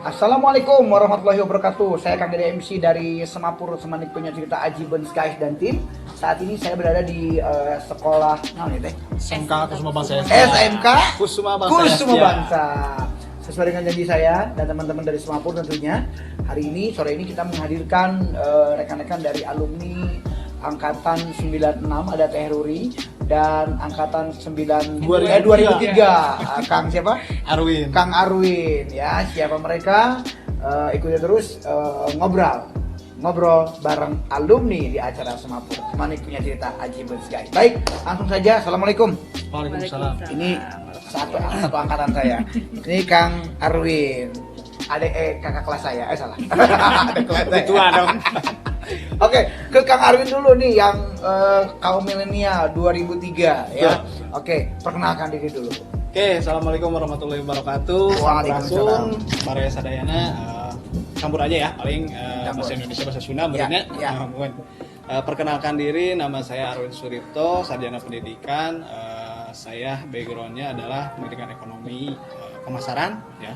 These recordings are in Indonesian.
Assalamualaikum warahmatullahi wabarakatuh. Saya Kang Dede MC dari Semapur Semanik punya cerita Ajibens Guys dan tim. Saat ini saya berada di sekolah SMK Kusuma Bangsa SMK Kusuma Kusuma Bangsa. Sesuai dengan janji saya dan teman-teman dari Semapur tentunya, hari ini sore ini kita menghadirkan rekan-rekan dari alumni angkatan 96 ada Teh Ruri dan angkatan 2003 Kang siapa? Arwin. Kang Arwin ya, siapa mereka? Ikuti terus ngobrol bareng alumni di acara Semapur Semanik punya cerita Ajibens Guys. Baik, langsung saja. Assalamualaikum. Waalaikumsalam. Ini satu angkatan saya. Ini Kang Arwin. Kakak kelas saya. Salah. Ada kelas saya. Tua dong. Oke, ke Kang Arwin dulu nih yang kaum milenial 2003 ya. Oke, perkenalkan diri dulu. Oke, assalamualaikum warahmatullahi wabarakatuh. Waalaikumsalam. Maria Sadayana, campur aja ya, paling bahasa Indonesia bahasa Sunda berarti. Ya. Perkenalkan diri, nama saya Arwin Suripto, sarjana pendidikan. Saya backgroundnya adalah pendidikan ekonomi pemasaran ya,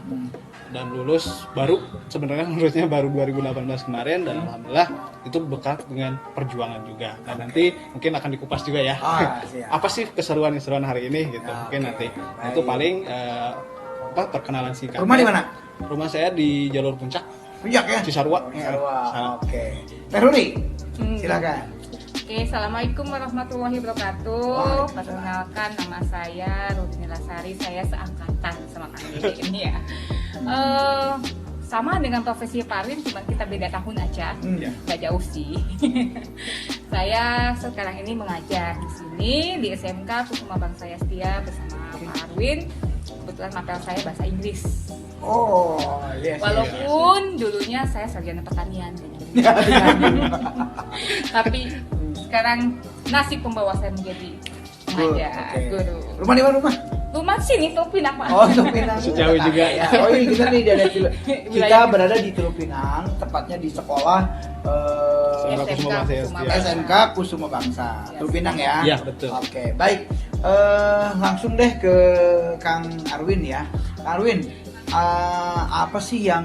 dan lulusnya baru 2018 kemarin, dan alhamdulillah itu berkat dengan perjuangan juga. Dan nanti mungkin akan dikupas juga ya. Apa sih keseruan hari ini gitu. Mungkin nanti itu paling perkenalan singkat. Rumah di mana? Rumah saya di jalur puncak. Puncak ya? Cisarua. Oke. Teh Ruri, silakan. Oke, assalamualaikum warahmatullahi wabarakatuh. Perkenalkan, nama saya Rutini Lasari. Saya seangkatan sama Kang Dede ini ya. Sama dengan profesi Pak Arwin, cuma kita beda tahun aja, nggak jauh sih. Saya sekarang ini mengajar di sini di SMK Kusuma Bangsa Setia bersama Pak Arwin. Kebetulan mapel saya bahasa Inggris. Oh, yes. Walaupun dulunya saya sarjana pertanian. Tapi sekarang nasib pembawa saya menjadi pengajar, guru. Rumah di mana rumah? Rumah sini Teluk Pinang, Pak. Oh, Teluk Pinang. Sejauh juga ya. Oh iya, kita nih kita berada di Teluk Pinang, tepatnya di sekolah SMK Kusuma Bangsa. Teluk Pinang ya? Iya, betul. Oke, baik. Langsung deh ke Kang Arwin ya. Kang Arwin, apa sih yang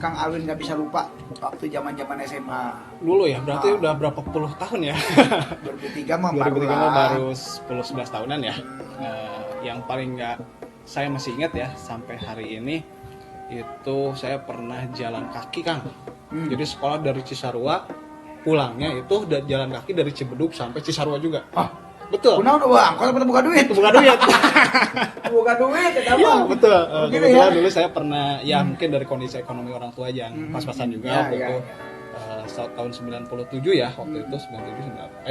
Kang Arwin nggak bisa lupa waktu zaman-zaman SMA? Dulu ya, berarti udah berapa puluh tahun ya? 2003 mah 2003 baru 10-11 tahunan ya. Yang paling saya masih ingat ya sampai hari ini itu saya pernah jalan kaki, Kang. Jadi sekolah dari Cisarua, pulangnya itu jalan kaki dari Cibeduk sampai Cisarua juga. Betul. Kunaon uang, kalau pernah buka duit. Buka duit. Buka duit, Iya, betul. Kebetulan ya? dulu saya pernah, ya mungkin dari kondisi ekonomi orang tua yang pas-pasan juga waktu itu. Tahun 97 ya, waktu itu 2000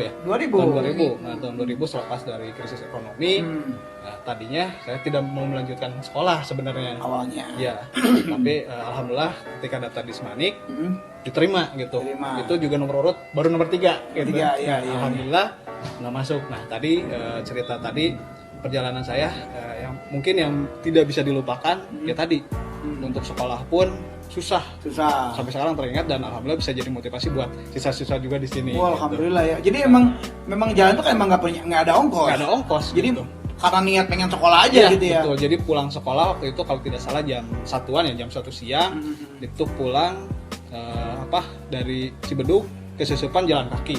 ya. 2000. Tahun 2000 selepas dari krisis ekonomi. Nah, tadinya saya tidak mau melanjutkan sekolah sebenarnya. Awalnya. Ya, tapi alhamdulillah ketika daftar di Semanik diterima gitu. Itu juga nomor urut baru nomor 3 gitu. Alhamdulillah nggak masuk. Nah, tadi cerita tadi perjalanan saya yang mungkin yang tidak bisa dilupakan ya tadi. Untuk sekolah pun susah. Sampai sekarang teringat, dan alhamdulillah bisa jadi motivasi buat siswa-siswa juga di sini. Wah, alhamdulillah ya. Jadi memang jalan tuh kan emang nggak ada ongkos. Nggak ada ongkos. Jadi gitu. karena niat pengen sekolah aja gitu ya. Betul. Jadi pulang sekolah waktu itu kalau tidak salah jam 1-an ya, jam 1 siang itu pulang dari Cibeduk ke Sesepan jalan kaki.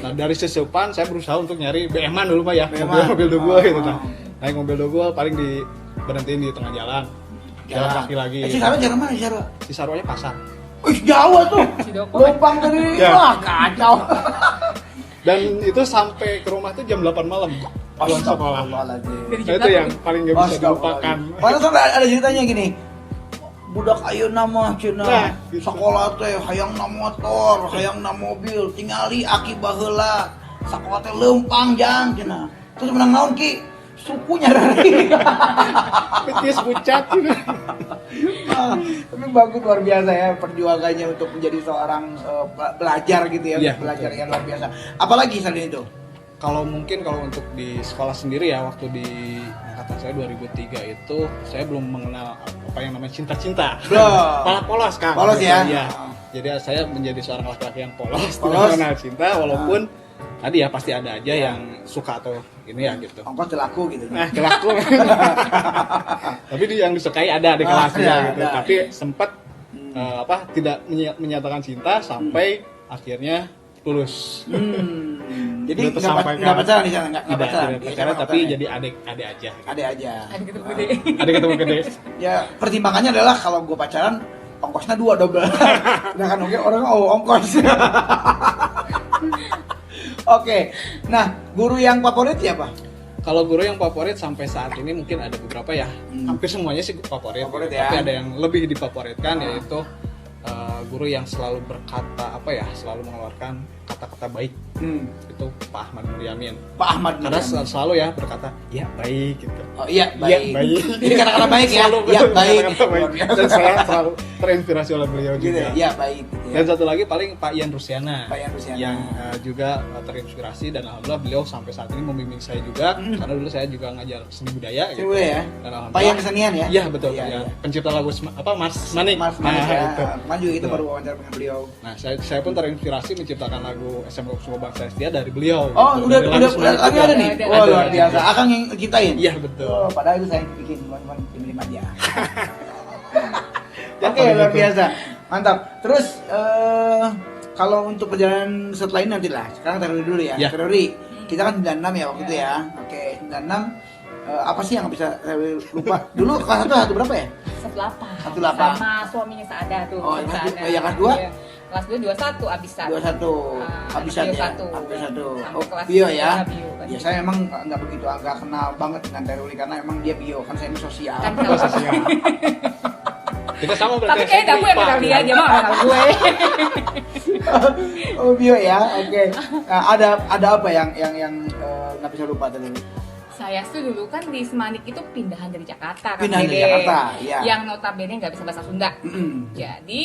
Nah, dari Sesepan saya berusaha untuk nyari BM-an dulu Pak ya. Mobil Dogol gitu kan. Naik mobil Dogol paling berhentiin di tengah jalan. Jalan kaki lagi. Cisarua jalan mana Cisarua? Cisaruanya pasar. Jauh tuh. Lopang dari wah kacau. Dan itu sampai ke rumah tuh jam 8 malam. Pulang sekolah. Nah, itu yang paling gak bisa dilupakan. Padahal sampai ada ceritanya gini. Budak ayeuna mah cenah sekolah teh hayangna motor, hayangna mobil, tingali aki baheula. Sakola teh leumpang jang cenah. Terus menang naon ki? Sukunya dari. Petis bucat. Tapi bagus, luar biasa ya perjuangannya untuk menjadi seorang pelajar gitu ya, pelajar yang luar biasa. Apalagi selain itu? Kalau untuk di sekolah sendiri ya, waktu di angkatan saya 2003 itu saya belum mengenal apa yang namanya cinta-cinta. Malah polos Kang. Polos ya? Iya. Jadi saya menjadi seorang laki-laki yang polos. Tidak mengenal cinta, walaupun tadi ya pasti ada aja yang suka atau ini ya gitu. Ongkos laku gitu. Nah, kelaku. Tapi yang disukai ada di kelasnya ada, gitu. ada. Tapi sempat tidak menyatakan cinta sampai akhirnya lulus. Jadi Udah tersampaikan. nggak pacaran di sana, nggak Tidak pacaran. pacaran tapi jadi adik aja. Ada aja. Ada gitu gede. Adik ketemu gede. Ya pertimbangannya adalah kalau gue pacaran ongkosnya 2 double. Sedangkan oke orang ongkos. Oke. Nah, guru yang favorit siapa? Kalau guru yang favorit sampai saat ini mungkin ada beberapa ya. Hampir semuanya sih favorit. Favorit ya. Tapi ada yang lebih difavoritkan yaitu guru yang selalu berkata selalu mengeluarkan kata-kata baik. Itu Pak Ahmad Nuryamin. Pak Ahmad. Karena Nuryamin. selalu ya berkata ya baik gitu. Oh iya, Iya, baik. baik. Jadi kata-kata baik ya. Selalu Iya, baik. kata-kata baik. Dan saya selalu terinspirasi oleh beliau Gitu juga. ya. Iya, baik gitu ya. Dan satu lagi paling Pak Ian Rusiana. Pak Ian Rusiana. Yang juga terinspirasi dan alhamdulillah beliau sampai saat ini membimbing saya juga. Karena dulu saya juga ngajar seni budaya Sini gitu. boleh ya. Dan Pak yang kesenian ya? Iya betul. Iya, Ya. iya. Pencipta lagu Mas Manik. Mas Manis ya. itu. Maju itu Betul. baru wawancara dengan beliau. Nah, saya pun terinspirasi menciptakan lagu SMK Kusuma Bangsa Setia dari beliau. Oh, gitu. udah Dari lagu Semangat lagi juga. ada nih. Ada, Oh, ada, luar ada. biasa. Akang yang ciptain. Iya betul. Oh, padahal itu saya yang bikin, teman-teman diminum aja. Ya, Oke, kalau luar gitu. biasa. Mantap. Terus kalau untuk perjalanan setelah ini nanti lah. Sekarang teori dulu ya. Ya. Teori. Kita kan 96 ya waktu itu ya. Oke, 96 apa sih yang bisa saya lupa? Dulu kelas 1 berapa ya? 18. 18. Sama suaminya Saada tuh. Oh, yang kelas Saada. dua- yang kelas dua? Iya. Kelas 2 21 abisan. 21. Habisan Bio ya. 1. Habisan 1. Sampai Oh, kelas bio 3 ya. bio, kan. Ya saya emang nggak begitu agak kenal banget dengan teori karena emang dia bio kan saya ini sosial. Kan kalau Sosial. Kita sama berarti. tapi kayaknya aku yang kenal dia, dia mah nggak kenal gue. Oh bio ya, oke. Nah, ada apa yang nggak bisa lupa tadi? Saya tuh dulu kan di Semanik itu pindahan dari Jakarta kan, Pindahan dari Dede. Jakarta, iya. Yang notabene nggak bisa bahasa Sunda. Mm-mm. Jadi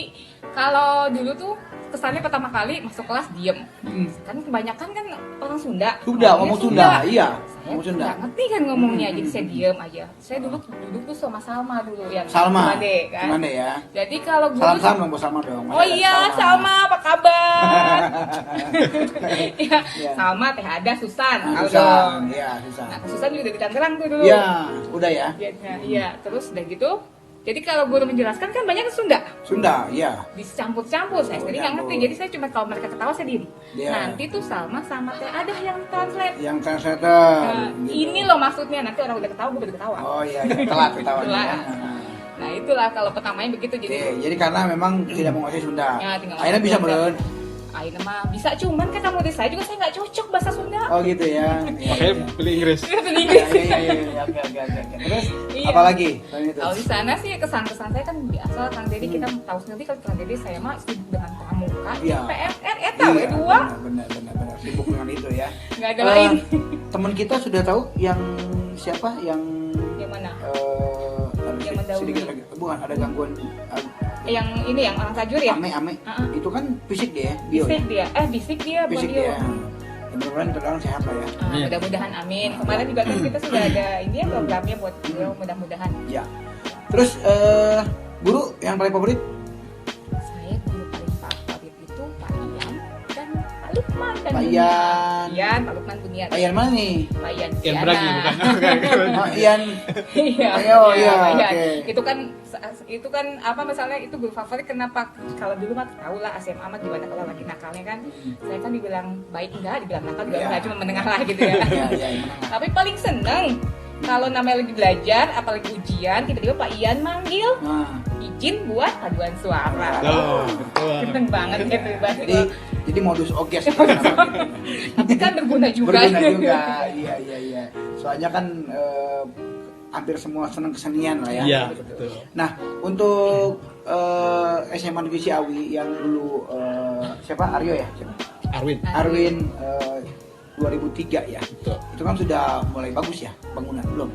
kalau dulu tuh kesannya pertama kali masuk kelas diem. Mm. Kan kebanyakan kan orang Sunda. Sunda, Ngomongnya ngomong Sunda, iya. Saya Ngomong Sunda. nggak ngerti kan ngomongnya, jadi saya diem aja. Saya dulu duduk tuh sama Salma dulu yang Salma. Cimande, kan. Gimana ya? Jadi kalau guru Salam dong, Bos Salma dong. Oh iya, Salma, apa kabar? Ya, Iya. Salma, Teh Ada, Susan, tahu Susan, dong. iya Susan. Nah, Susan juga dari Tangerang tuh dulu. Iya, udah ya. Iya, terus udah gitu. Jadi kalau guru menjelaskan kan banyak Sunda, Sunda, iya. dicampur-campur. Saya sendiri nggak ngerti. Jadi saya cuma kalau mereka ketawa saya diem. Iya. Nanti tuh Salma sama Teh Ada yang translate. Yang translator. Nah, gitu. ini loh maksudnya. Nanti orang udah ketawa, gue baru ketawa. Oh iya, iya. Telat ketawanya. Telat. Ya. Nah itulah kalau pertamanya begitu. Oke, Jadi jadi karena memang tidak menguasai Sunda. Ya, tinggal Akhirnya bisa Sunda. meren. Akhirnya mah bisa, cuman kata murid saya juga saya nggak cocok bahasa Sunda. Oh gitu ya. Iya, Oke, iya. pilih Inggris. Itu Iya, Inggris. iya, iya, iya. Oke. Terus Iya. apa lagi? Selain itu. Kalau di sana sih kesan-kesan saya kan biasa, Kang Deddy kita tahu sendiri kalau Kang Deddy saya mah sibuk dengan pramuka, Iya. PMR, Iya, tahu ya dua, benar. Sibuk dengan itu ya. nggak ada lain. Teman kita sudah tahu yang siapa yang Yang mana? yang Yang mendahului. sedikit lagi bukan ada gangguan Yang ini yang orang tajur ya? ame Uh-uh. itu kan fisik dia ya, bio Bisik ya? dia, bisik dia, bukan Fisik dia. dia. Mudah-mudahan terlalu sehat lah ya. Ah, Iya. mudah-mudahan amin. Kemarin juga kan kita sudah ada ini ya programnya buat beliau, mudah-mudahan. Ya. Terus guru yang paling favorit? Saya guru paling favorit itu Pak Ian dan Pak Lukman dan Pak Dunia. Ian. Ian, Pak Lukman Dunia. Pak Ian mana nih? Pak Ian. Yang Diana. beragi bukan. Pak Ian. Iya. Oh, iya, Pak Ian. oke. Itu kan apa misalnya itu guru favorit kenapa? Kalau dulu mah tahu lah SMA mah gimana kalau lagi nakalnya kan. Saya kan dibilang baik enggak, dibilang nakal juga Iya. enggak, cuma menengah lah gitu ya. Iya, yang menengah. Tapi paling seneng kalau namanya lagi belajar, apalagi ujian, tiba-tiba Pak Ian manggil Nah, izin buat paduan suara. Tuh, betul. Seneng banget gitu jadi modus oges Tapi kan berguna juga. berguna juga. Iya. Soalnya kan hampir semua senang kesenian lah ya. Iya, betul. Nah, untuk SMA Negeri Ciawi yang dulu siapa Aryo ya? Siapa? Arwin. Arwin 2003 ya. Betul. Itu kan sudah mulai bagus ya bangunan belum?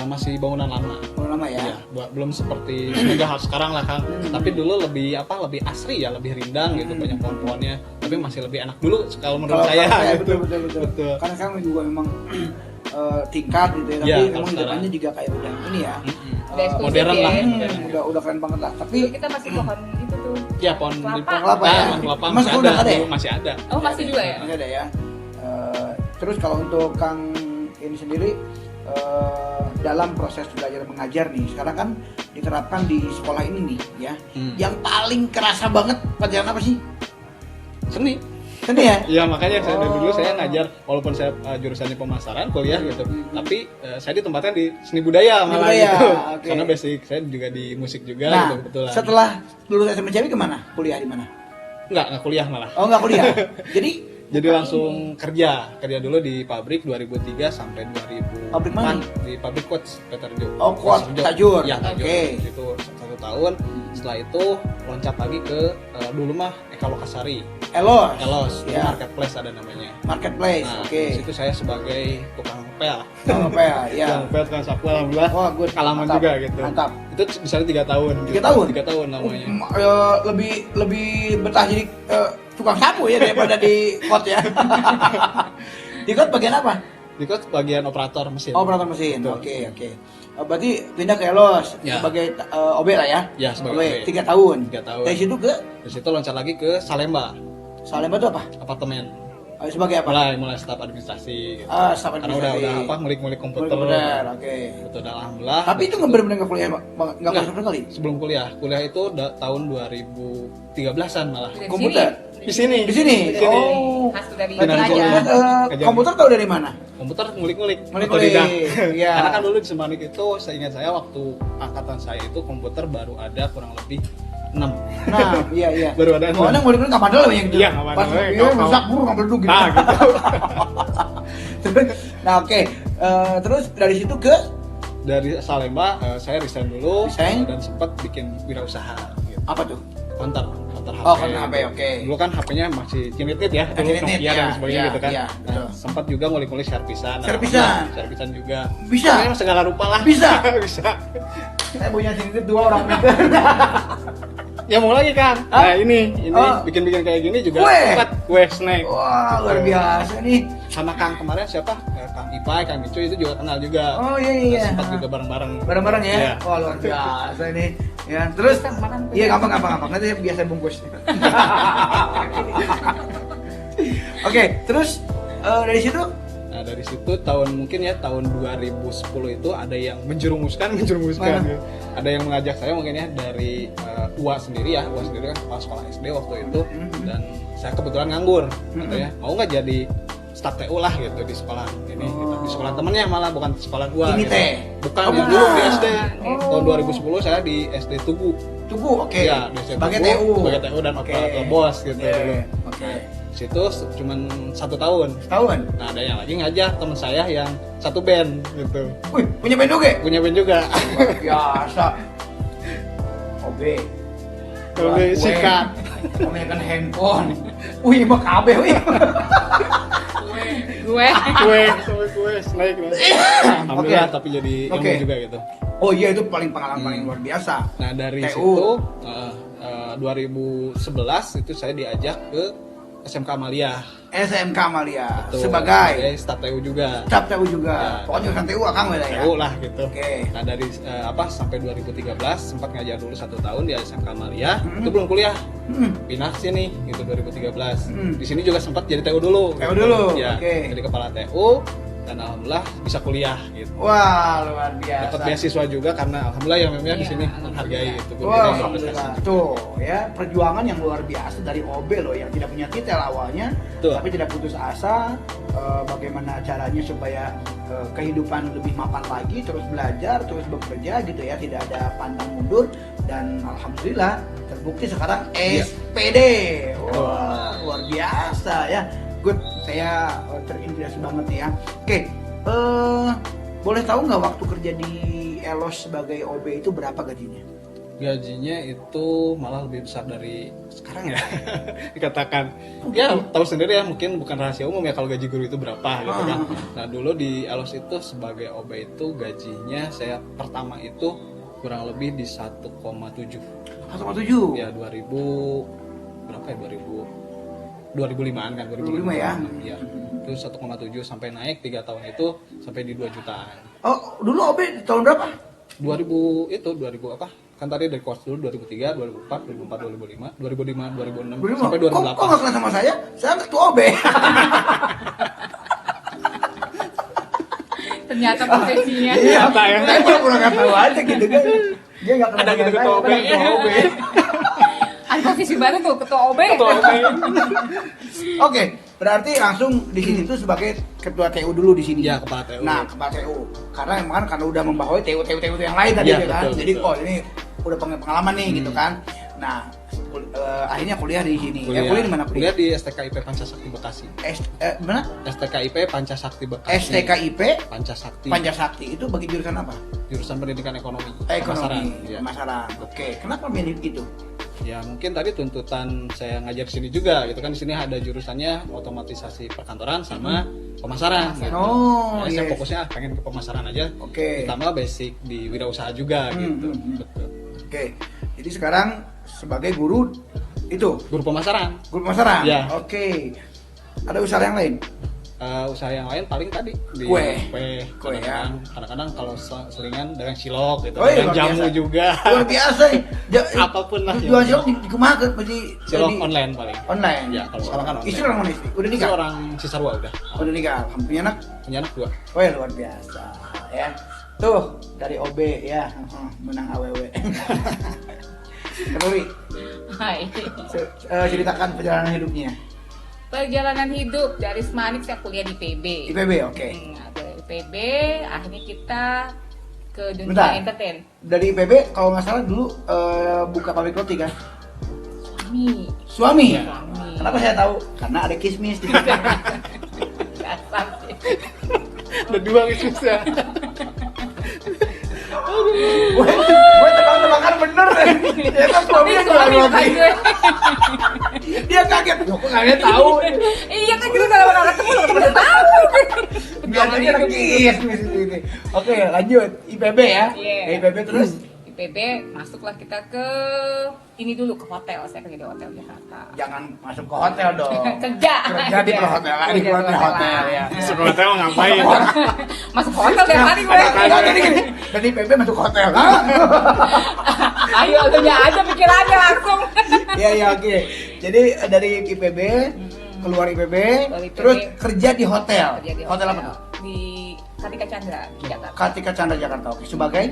Masih bangunan lama. Belum lama ya. Ya, belum seperti semoga sekarang lah Kang. Tapi dulu lebih lebih asri ya, lebih rindang gitu, banyak pohon-pohonnya. Tapi masih lebih enak dulu kalau menurut saya. Gitu. Betul. Betul. Karena sekarang juga memang tingkat gitu ya, tapi Iya, memang kalau sekarang. depannya juga kayak udah ini ya. Udah eksklusif Modern ya. lah. Udah keren banget lah. Tapi Dulu kita masih pohon itu tuh. Ya pohon Kelapa. di Kelapa ya? Kelapa Mas masih udah ada, ada ya? dulu masih ada. Oh masih juga ya? masih ada ya. Terus kalau untuk Kang ini sendiri dalam proses belajar mengajar nih, sekarang kan diterapkan di sekolah ini nih ya. Yang paling kerasa banget pelajaran apa sih? Seni. Seni ya? Iya, makanya saya dari dulu saya ngajar, walaupun saya jurusannya pemasaran kuliah gitu, tapi saya ditempatkan di seni budaya malah budaya, gitu. oke. Karena basic saya juga di musik juga Nah, gitu kebetulan. setelah lulus SMCB kemana? Kuliah di mana? Nggak kuliah malah. Oh, nggak kuliah. Jadi Langsung kerja dulu di pabrik 2003 sampai 2004. Pabrik mana? Di pabrik Coach Peterjo. Oh, Coach Tajur. Ya, Tajur. Oke. Itu 1 tahun. Setelah itu loncat lagi ke dulu mah Eka Lokasari. Elos, itu ya. marketplace ada namanya. Marketplace, Nah, oke. di situ saya sebagai tukang pel. Apa ya? Ya. Tukang pel, tukang sapu, alhamdulillah. Wah, good. Kalaman Mantap. juga gitu. Mantap. Itu di sana 3 tahun. 3 tahun? 3 tahun namanya. Lebih betah jadi tukang sapu ya daripada di kot ya. Di kot bagian apa? Di Coach bagian operator mesin. Oh, operator mesin. Betul. Oke. Berarti pindah ke Elos Ya. sebagai OB lah ya? Ya, sebagai OB. 3 tahun. 3 tahun. Dari situ ke Dari situ loncat lagi ke Salemba, Salemba itu apa? apartemen. Sebagai apa? Mulai staf administrasi. Gitu. Staf Karena administrasi. udah apa ngulik-ngulik komputer. Komputer, oke. Betul, alhamdulillah. Tapi itu nggak benar-benar nggak kuliah, nggak Nggak. kuliah sama sekali. Sebelum kuliah itu tahun 2013-an malah. Dari Komputer? Di sini. Di sini. Di sini. Oh. Hasil dari Nah, belajar. kuliah. Terus, komputer tahu dari mana? Komputer ngulik-ngulik. Ngulik-ngulik, Otodidak. iya. Karena kan dulu di Semanik itu, seingat saya waktu angkatan saya itu komputer baru ada kurang lebih 6. Nah, iya. Baru ada Oh, enam. ngulik-ngulik nggak padahal yang gitu. Iya, nggak Pas padahal, iya, nggak- rusak burung nggak beleduk gitu. Nah, gitu. Nah, oke. Terus dari situ ke Dari Salemba saya resign dulu Resign? dan sempat bikin wirausaha gitu. apa tuh? Counter HP. Oh, counter HP, oke. Dulu kan HP-nya masih cinit-cinit ya, dulu Cinit-cinit, Nokia dan ya, sebagainya iya, gitu kan. iya, Nah, betul. sempat juga ngulik-ngulik servisan. Servisan? Servisan juga. Bisa? Pokoknya segala rupa lah. Bisa? Bisa. Saya punya sini 2 orang meter. Ya mau lagi kan? Hah? Nah ini Oh. bikin-bikin kayak gini juga Kue? sempat kue snack. Wah, luar biasa nih. Sama Kang kemarin siapa? Kang Ipai, Kang Micu itu juga kenal juga. Oh, iya. Sempat juga bareng-bareng. Bareng-bareng ya? Iya. Wah, luar biasa nih. Ya, terus Bisa makan kue. iya gampang. Nanti saya biasa bungkus. Oke, terus dari situ Nah dari situ tahun 2010 itu ada yang menjerumuskan Mana? gitu. Ada yang mengajak saya mungkin ya dari UA sendiri kan kepala sekolah SD waktu itu dan saya kebetulan nganggur katanya mau nggak jadi staf TU lah gitu di sekolah ini gitu. Di sekolah temennya malah bukan sekolah gua Ini gitu. teh? Bukan Oh, yang bukan. dulu di SD Oh. tahun 2010 saya di SD Tugu. Tugu, oke. Iya, di SD Sebagai Tugu, TU. sebagai TU dan Oke. operator bos gitu Oke. dulu. Oke. Situ cuman 1 tahun. Tahun. Nah ada yang lagi ngajak teman saya yang satu band gitu. Wih, punya band juga? Punya band juga. Biasa. OB. OB sikat. Kebanyakan handphone. Wih, mah kabeh wih. Gue Kue, sama kue, snack. Alhamdulillah Oke. tapi jadi ilmu Oke. juga gitu. Oh iya, itu pengalaman paling luar biasa. Nah dari TU. situ 2011 itu saya diajak ke SMK Amalia. SMK Amalia Tuh, sebagai staf TU juga. cap TU juga. Ya. Pokoknya kan TU akang lah ya. TU lah gitu. Oke. Nah dari sampai 2013 sempat ngajar dulu 1 tahun di SMK Amalia. Hmm. Itu belum kuliah. Hmm. Pindah sini gitu 2013. Hmm. Di sini juga sempat jadi TU dulu. TU dulu, Ya, oke. jadi kepala TU dan alhamdulillah bisa kuliah gitu. Wah, luar biasa. Dapat beasiswa juga karena alhamdulillah ya memang di Iya, sini alhamdulillah. menghargai gitu. Wah, alhamdulillah. Tuh, ya perjuangan yang luar biasa dari OB loh yang tidak punya titel awalnya, Betul. tapi tidak putus asa. Bagaimana caranya supaya kehidupan lebih mapan lagi, terus belajar, terus bekerja gitu ya, tidak ada pantang mundur dan alhamdulillah terbukti sekarang Iya. SPD. Wah, luar biasa ya. Good, saya terinspirasi banget ya. Oke, boleh tahu nggak waktu kerja di Elos sebagai OB itu berapa gajinya? Gajinya itu malah lebih besar dari sekarang ya. Dikatakan. Ya, tahu sendiri ya, mungkin bukan rahasia umum ya kalau gaji guru itu berapa gitu kan. Nah, dulu di Elos itu sebagai OB itu gajinya saya pertama itu kurang lebih di 1,7. 1,7. Ya 2000 berapa ya 2005-an kan 2005 ya. Iya. Itu 1,7 sampai naik 3 tahun itu sampai di 2 jutaan. Oh, dulu OB di tahun berapa? 2000 apa? Kan tadi dari course dulu 2003, 2004, 2004, 2005, 2005, 2006 2005. sampai Kok 2008. nggak kenal sama saya? Saya ketua OB. ternyata profesinya. Iya, Apa ya? saya pura-pura nggak tahu aja gitu kan. Dia nggak kenal Ada dengan ketua saya, OB. padahal ketua OB. Ada profesi baru tuh, ketua OB. Oke, berarti langsung di sini tuh sebagai ketua TU dulu di sini. Ya, kepala TU. Nah, kepala TU. Karena emang karena udah membawahi TU yang lain tadi Ya, kan. betul, Jadi betul. ini udah pengalaman nih gitu kan. Nah, akhirnya kuliah di sini. Kuliah di mana Kuliah di STKIP Pancasakti Bekasi. Mana? STKIP Pancasakti Bekasi. STKIP Pancasakti. Pancasakti itu bagi jurusan apa? Jurusan Pendidikan Ekonomi. Ekonomi, Ya. pemasaran. Oke, kenapa milih itu? Ya mungkin tadi tuntutan saya ngajar di sini juga gitu kan, di sini ada jurusannya otomatisasi perkantoran sama pemasaran gitu. Oh, Ya, saya yes. fokusnya pengen ke pemasaran aja. Oke. Ditambah basic di wirausaha juga gitu. Betul. Oke. Jadi sekarang sebagai guru itu Guru pemasaran. guru pemasaran. Ya. Oke. Ada usaha yang lain? Usaha yang lain paling tadi di Kue. Kue ya. Kadang-kadang kalau selingan dagang cilok gitu, Oh, iya, dagang luar jamu biasa. juga. Luar biasa. Apapun lah. Jual cilok di kumaha masih Cilok online paling. Online. Ya, kalau sekarang kan online. Istri orang mana istri? Udah Itu nikah? orang Cisarua udah. Udah nikah. Punya anak? Punya anak 2. Oh ya luar biasa ya. Tuh dari OB ya menang AWW. Kenuri, Hai. ceritakan perjalanan hidupnya. Perjalanan hidup dari Semanik saya kuliah di PB. IPB oke. Dari PB akhirnya kita ke dunia Bentar. entertain. Dari IPB kalau nggak salah dulu buka pabrik roti kan? Suami. Ya. Suami. Kenapa saya tahu? Karena ada kismis di situ. Dasar sih. Ada 2 susah. Gue tebak-tebakan bener deh. Ya kan suaminya jual Suami roti. gue. Dia kaget. Loh, kok nggak tahu? Iya kan kita udah lama ketemu udah pada tahu. Biasanya ada kismis di sini. Oke lanjut IPB ya. Iya. IPB terus. IPB masuklah kita ke ini dulu ke hotel. Saya kerja di hotel Jakarta. Jangan masuk ke hotel dong. Kerja. Kerja di perhotelan, di hotel ya. Masuk hotel ngapain? Masuk hotel tiap hari gue. Jadi gini, dari IPB masuk hotel. Ayo lu aja pikirannya langsung. Iya iya oke. Jadi dari IPB keluar IPB, Keluar IPB. terus kerja di hotel. Kerja di Hotel apa tuh? Di Kartika Chandra di Jakarta. Kartika Chandra Jakarta. Oke. Sebagai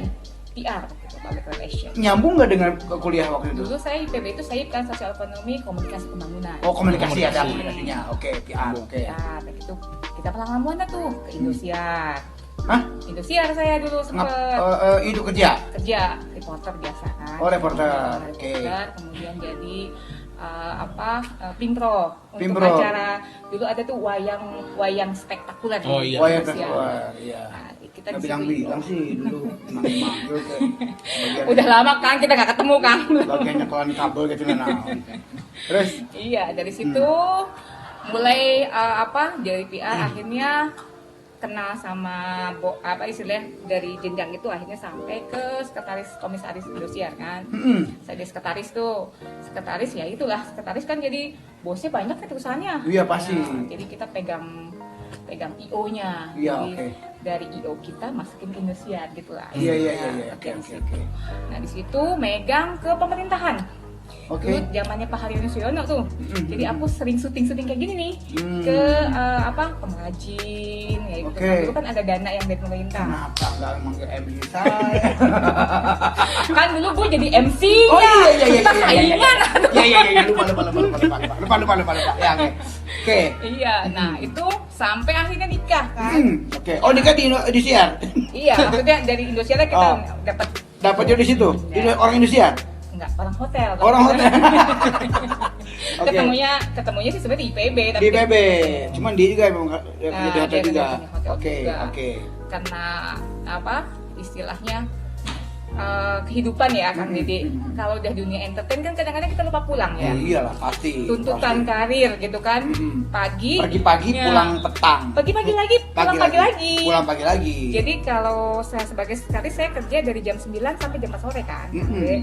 PR gitu, public relation. nyambung nggak dengan kuliah waktu itu? Dulu saya IPB itu saya kan sosial ekonomi komunikasi pembangunan. Oh komunikasi ada Komunikasi. komunikasinya. Oke PR. Oke. Ya, dan itu kita pernah mana tuh ke Indosiar. Hah? Indosiar saya dulu Ngap, sempet itu kerja. kerja reporter biasa kan. Oh, reporter. Ya, Oke. reporter, kemudian jadi Pimpro untuk Pimpro. acara dulu ada tuh wayang spektakuler Oh, di iya. Oh ya Indosiar. keluar. Iya. Nah, kita Nggak di situ bilang-bilang sih dulu. Manggil ke bagian- udah lama kan kita nggak ketemu kan. bagian nyekelan kabel gitu nah. Terus Iya, dari situ mulai dari PR akhirnya kenal sama apa istilahnya dari jenjang itu akhirnya sampai ke sekretaris komisaris Indosiar kan. Saya jadi sekretaris tuh. Sekretaris ya itulah, sekretaris kan jadi bosnya banyak kan urusannya. Iya, pasti. Nah, jadi kita pegang IO-nya. Iya, Jadi oke. dari IO kita masukin ke Indosiar gitu lah. Iya, iya, Nah, iya, kerja oke, di oke, situ. oke. Nah, di situ megang ke pemerintahan. Oke. Dulu zamannya Pak Haryono Suyono tuh. Jadi aku sering syuting kayak gini nih ke pengrajin ya itu. Oke. Kan dulu kan ada dana yang dari pemerintah. Kenapa nggak manggil MC saya? Kan dulu gue jadi MC. Oh iya iya iya Kita saingan. iya lupa ya oke oke Iya, nah itu sampai akhirnya nikah kan. oke oh nikah di Indosiar Iya, maksudnya dari Indosiar kita Oh. dapat dapatnya di situ orang Indosiar enggak orang hotel. orang hotel oke Ketemunya sih sebenarnya di IPB tapi di PB cuman dia juga memang dia Nah, punya di hotel dia juga punya hotel oke juga. oke karena apa istilahnya kehidupan ya kan. Jadi kalau udah dunia entertain kan kadang-kadang kita lupa pulang ya. iyalah pasti Tuntutan pasti. karir gitu kan. Mm-mm. Pagi-pagi pagi pulang petang Pagi-pagi lagi, pulang pagi lagi. pulang pagi lagi Jadi kalau saya sebagai sekretaris saya kerja dari jam 9 sampai jam 4 sore kan. Oke.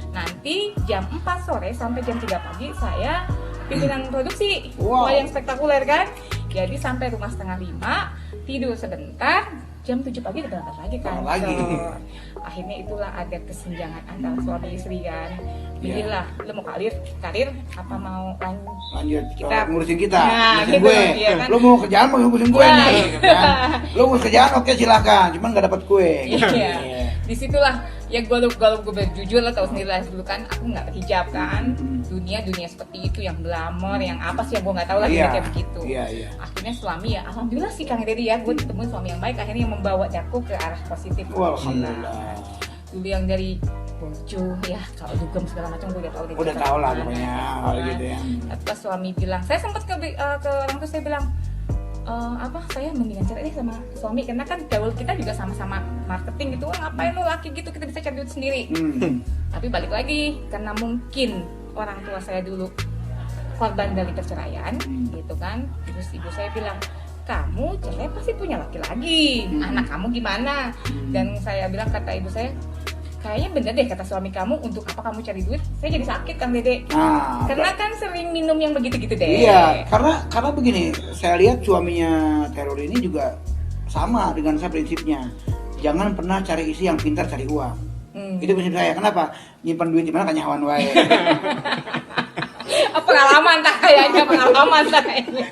Nanti jam 4 sore sampai jam 3 pagi saya pimpinan produksi Wow. wayang spektakuler kan. Jadi sampai rumah setengah 5, tidur sebentar, jam 7 pagi udah berangkat lagi kan. Berangkat lagi. So, akhirnya itulah ada kesenjangan antara suami istri kan. pilihlah lu mau karir apa mau Lanjut Kita- ngurusin kita, Nah, ngurusin gitu, gue. iya kan? Lu mau kerjaan mau ngurusin gue Nah, nih, gitu kan? Lu mau kerjaan oke silahkan, cuman nggak dapat kue. gitu. Iya. Disitulah ya gue jujur lah, tahu sendiri lah dulu kan aku nggak berhijab kan, dunia seperti itu yang glamour yang apa sih yang gue nggak tahu lah Iya. kayak begitu. Iya. Akhirnya suami ya alhamdulillah sih Kang Dedi ya, gue ketemu suami yang baik akhirnya yang membawa aku ke arah positif. Wah, alhamdulillah. Dulu yang dari bojo ya kalau dugem segala macam gue udah tahu deh. Udah cerita tahu lah gimana. pokoknya hal gitu ya. Tapi pas suami bilang, saya sempat ke orang tua saya bilang saya mendingan cerai deh sama suami karena kan gaul kita juga sama-sama marketing gitu. Wah, ngapain lu laki gitu, kita bisa cari duit sendiri. Tapi balik lagi karena mungkin orang tua saya dulu korban dari perceraian gitu kan. Terus ibu saya bilang, kamu cerai pasti punya laki lagi, anak kamu gimana? Dan saya bilang, kata ibu saya, kayaknya bener deh kata suami kamu, untuk apa kamu cari duit? Saya jadi sakit Kang Dede. Nah, Karena kan sering minum yang begitu-gitu deh. Iya, karena begini, saya lihat suaminya teror ini juga sama dengan saya prinsipnya. Jangan pernah cari istri yang pintar cari uang. Itu prinsip saya. Kenapa? Nyimpan duit di mana kan nyawan wae. Pengalaman tak kayaknya, pengalaman tak kayaknya.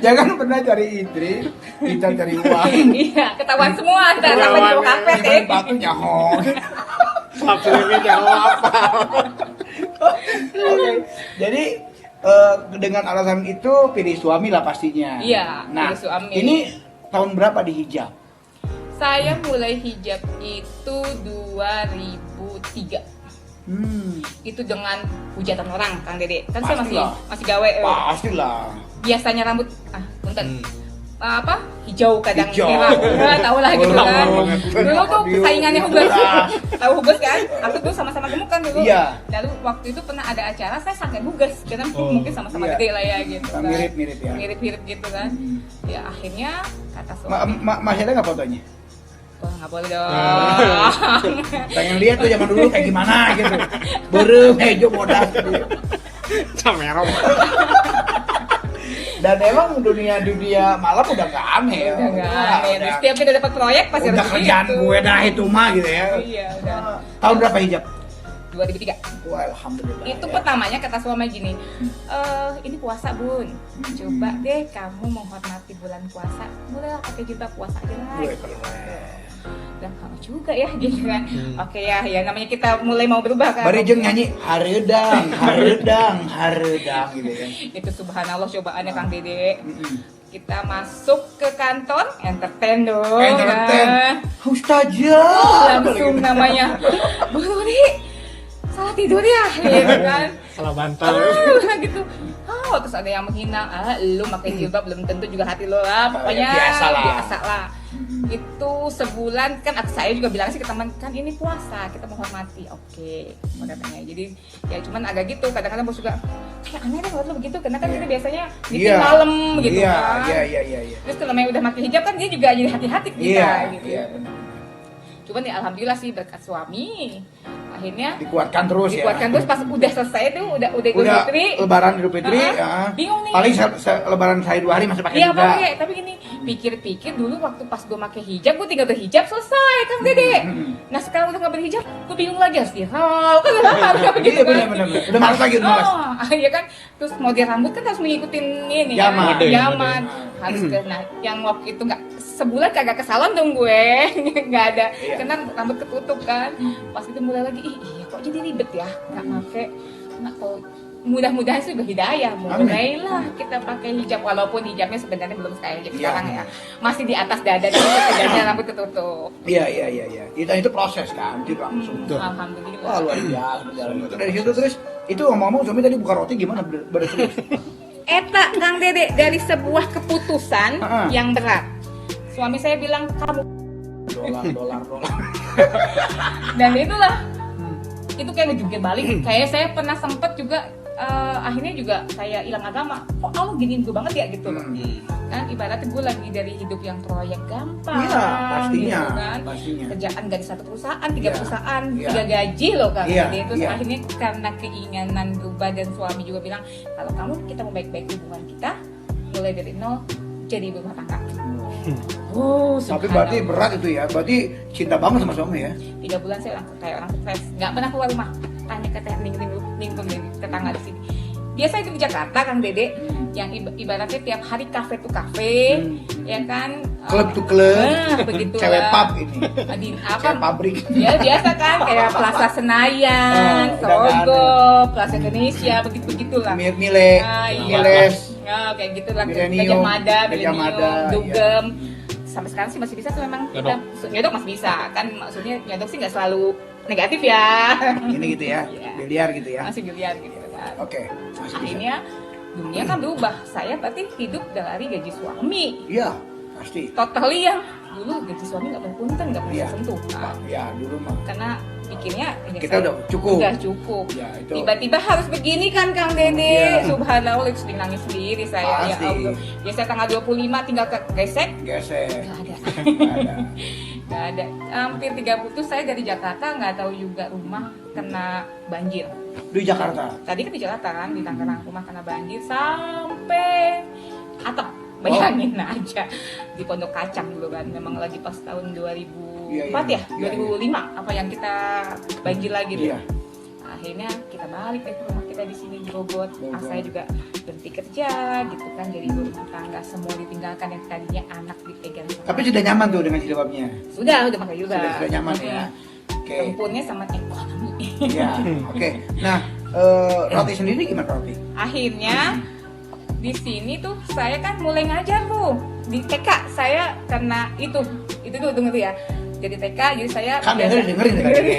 Jangan pernah cari istri pintar cari uang. Iya, ketahuan semua ntar sampai di kafe deh. Nyimpan batu nyahong. Satu ini jawab apa? Oke. Jadi dengan alasan itu pilih suami lah pastinya. Iya, Nah, pilih suami. ini tahun berapa dihijab? Saya mulai hijab itu 2003. Itu dengan hujatan orang Kang Dede. Kan saya Pastilah. masih gawe. Pastilah. Biasanya rambut punten. Apa hijau kadang Hijau. merah, tahu lah gitu kan. banget. Dulu tuh Biru. saingannya Hugas, tahu Hugas kan? Aku tuh sama-sama gemuk kan dulu. Iya. Lalu waktu itu pernah ada acara saya sangat Hugas, karena mungkin sama-sama Iya. gede lah ya gitu kan. Mirip-mirip ya. Mirip-mirip gitu kan. Ya akhirnya kata Ma suami, masih ada nggak fotonya? wah nggak boleh dong. Pengen lihat tuh zaman dulu kayak gimana gitu. Berem, hejo, bodas gitu. Kamera. Dan emang dunia malam udah nggak aneh ya. Udah nggak aneh. Udah, Setiap kita dapat proyek pasti udah harus kerjaan gitu. gue dah itu mah gitu ya. Iya udah. Tahun berapa hijab? 2003. Wah, alhamdulillah. Itu ya. pertamanya kata suami gini, ini puasa bun, coba deh kamu menghormati bulan puasa, mulai pakai jilbab puasa aja lah. Gue Gitu. keren. Dan kamu juga ya gitu kan. Oke ya namanya kita mulai mau berubah kan. Bari jeung nyanyi hareudang gitu kan. Itu subhanallah cobaannya Kang Dede. Kita masuk ke kantor, entertain dong. Entertain. Nah, Ustazah. langsung namanya, Bu Nuri, salah tidur ya, gitu kan. Salah bantal. Gitu. Terus ada yang menghina, lu pakai jilbab belum tentu juga hati lo lah, pokoknya Biasa lah. Itu sebulan kan saya juga bilang sih ke teman, kan ini puasa kita menghormati, oke katanya. Jadi ya cuman agak gitu, kadang-kadang bos juga kayak aneh deh kalau lu begitu, karena kan kita biasanya meeting malam gitu kan. Iya. Terus kalau namanya udah pakai hijab kan dia juga jadi hati-hati kita gitu. Iya. Cuman ya alhamdulillah sih berkat suami akhirnya Dikuatkan terus terus pas udah selesai tuh udah Idul Udah Fitri. lebaran Idul Fitri ya. Bingung nih. Paling lebaran saya 2 hari masih pakai Iya juga. pakai, tapi gini pikir-pikir dulu waktu pas gue pakai hijab, gue tinggal berhijab selesai Kang Dede. Nah sekarang udah nggak berhijab, gue bingung lagi harus dirau kan harusnya begitu Iya, kan. benar. Udah males lagi, udah males. Iya kan, terus model rambut kan harus mengikutin ini Zaman. zaman harus ke, nah yang waktu itu nggak sebulan kagak ke salon dong gue nggak ada karena rambut ketutup kan. Pas itu mulai lagi iya kok jadi ribet ya nggak pakai, nggak kok mudah-mudahan sih berhidayah mulailah kita pakai hijab, walaupun hijabnya sebenarnya belum kayak hijab sekarang ya, masih di atas dada dan tegaknya rambut ketutup. Iya. Itu proses kan, itu langsung. Alhamdulillah. Wah, luar biasa berjalan. Dari situ terus itu ngomong suami tadi buka roti gimana beres? Eta Kang Dede dari sebuah keputusan Heeh. yang berat. Suami saya bilang kamu dolar. dan itulah itu kayak ngejungkir balik. Kayak saya pernah sempet juga akhirnya juga saya hilang agama. Kok Allah giniin gue banget ya gitu loh. Kan ibaratnya gue lagi dari hidup yang proyek gampang. Iya, pastinya, gitu kan. pastinya. Kerjaan gak di satu perusahaan, 3 Iya, perusahaan, iya. 3 gaji loh kan. Iya, Jadi terus iya. akhirnya karena keinginan berubah dan suami juga bilang kalau kamu kita mau baik-baik hubungan kita mulai dari nol, jadi ibu rumah tangga. Oh, Tapi berarti berat itu ya, berarti cinta banget sama suami ya. 3 bulan saya kayak orang stres, nggak pernah keluar rumah. Tanya ke tetangga di sini. Biasa itu di Jakarta, Kang Dede, yang ibaratnya tiap hari kafe tuh kafe, ya kan? Klub tuh klub, begitu. cewek pub ini, Apa? cewek pabrik. Ya biasa kan, kayak Plaza Senayan, Sogo, Plaza Indonesia, begitulah. Mile, Miles, Kayak gitulah. Millennium, Gajah Mada, Dugem. iya. Sampai sekarang sih masih bisa tuh memang kita nyodok masih bisa kan, maksudnya nyodok sih nggak selalu negatif ya. Ini gitu ya, Iya. biliar gitu ya. Masih biliar gitu kan. Oke, masih bisa. Akhirnya dunia kan berubah. Saya berarti hidup dari gaji suami. Iya, pasti. Totally yang dulu gaji suami nggak pernah punten, nggak pernah Iya. sentuh. Nah, Ya dulu mah. karena pikirnya ya Kita saya udah cukup. Udah cukup. Ya, itu. Tiba-tiba harus begini kan Kang Dede. Iya. Subhanallah, sedih nangis sendiri saya. Ya Pasti. Allah. Biasa tanggal 25 tinggal ke gesek. Gesek. Nggak ada. Nggak ada. Nggak ada. Hampir 3 putus saya dari Jakarta, nggak tahu juga rumah kena banjir. Di Jakarta. Tadi kan di Jakarta kan, di Tangerang rumah kena banjir sampai atap. Bayangin aja di Pondok Kacang dulu kan, memang lagi pas tahun 2004 Iya, ya, iya, 2005 apa yang kita banjir lagi tuh. Iya. Akhirnya kita balik ke rumah kita di sini di Bogor. Bogor. Saya juga berhenti kerja gitu kan, jadi ibu rumah tangga, semua ditinggalkan yang tadinya anak dipegang sama. Tapi sudah nyaman tuh dengan jilbabnya. Sudah pakai juga. Sudah nyaman ya. Oke. Tempurnya sama ekonomi. Iya. Oke. Nah, roti sendiri gimana roti? Akhirnya di sini tuh saya kan mulai ngajar tuh di TK. Saya karena itu dulu tunggu ya. Jadi TK, jadi saya Kan biasa- dengerin tadi.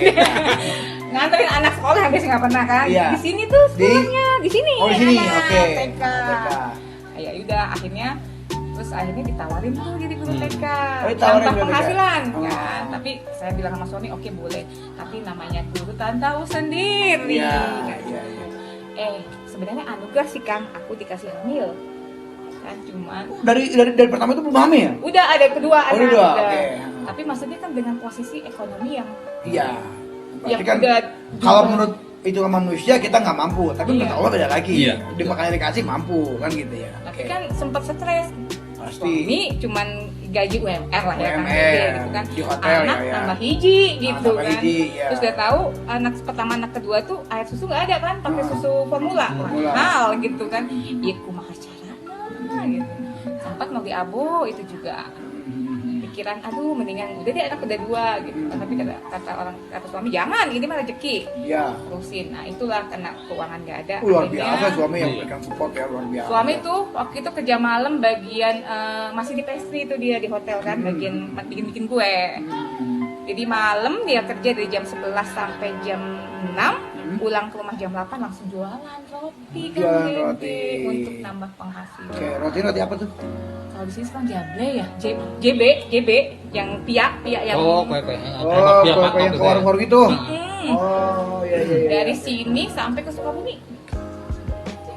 nganterin anak sekolah habis nggak pernah kan. Iya. Di sini tuh sekolahnya di sini. Oh, di sini. anak Oke. TK. Ya udah akhirnya ditawarin tuh jadi guru TK ditawarin tanpa guru TK. penghasilan Oh. kan. Tapi saya bilang sama suami oke boleh. Tapi namanya guru kan tahu sendiri. Iya, Kan. iya, iya. Sebenarnya anugerah sih Kang, aku dikasih hamil kan, cuman Dari pertama itu belum hamil ya? udah ada kedua Oh, anak udah, udah. oke. Tapi maksudnya kan dengan posisi ekonomi yang Iya. yang Berarti kan udah kalau menurut itu manusia kita nggak mampu, tapi menurut Iya. Allah beda lagi. Iya. Dia makanya dikasih mampu kan gitu ya. tapi Oke. kan sempat stres. Pasti. Suami cuman gaji UMR lah ya kan, UMR, gitu kan. di hotel Anak ya. tambah hiji gitu tambah kan. hiji, ya. Terus udah tahu anak pertama anak kedua tuh air susu nggak ada kan, pakai susu formula. Formula. Mahal gitu kan. Ya kumaha carana gitu. Sempat mau di abo itu juga. Pikiran aduh mendingan udah deh anak udah 2 gitu. Tapi kata suami jangan, ini mah rezeki. Iya. Terusin. Nah, itulah karena keuangan nggak ada. Luar akhirnya biasa suami yang berikan support ya, luar biasa. Suami tuh waktu itu kerja malam bagian masih di pastry itu dia di hotel kan, bagian bikin kue. Jadi malam dia kerja dari jam 11 sampai jam 6, pulang ke rumah jam 8 langsung jualan roti kan, Jualan Dede, roti. untuk nambah penghasilan. Oke, roti apa tuh? Kalau di sini sekarang jable ya, JB yang pia yang Oh, kue. Oh, kue yang ke warung-warung gitu. Mm. Oh, iya iya. iya. Dari sini sampai ke Sukabumi.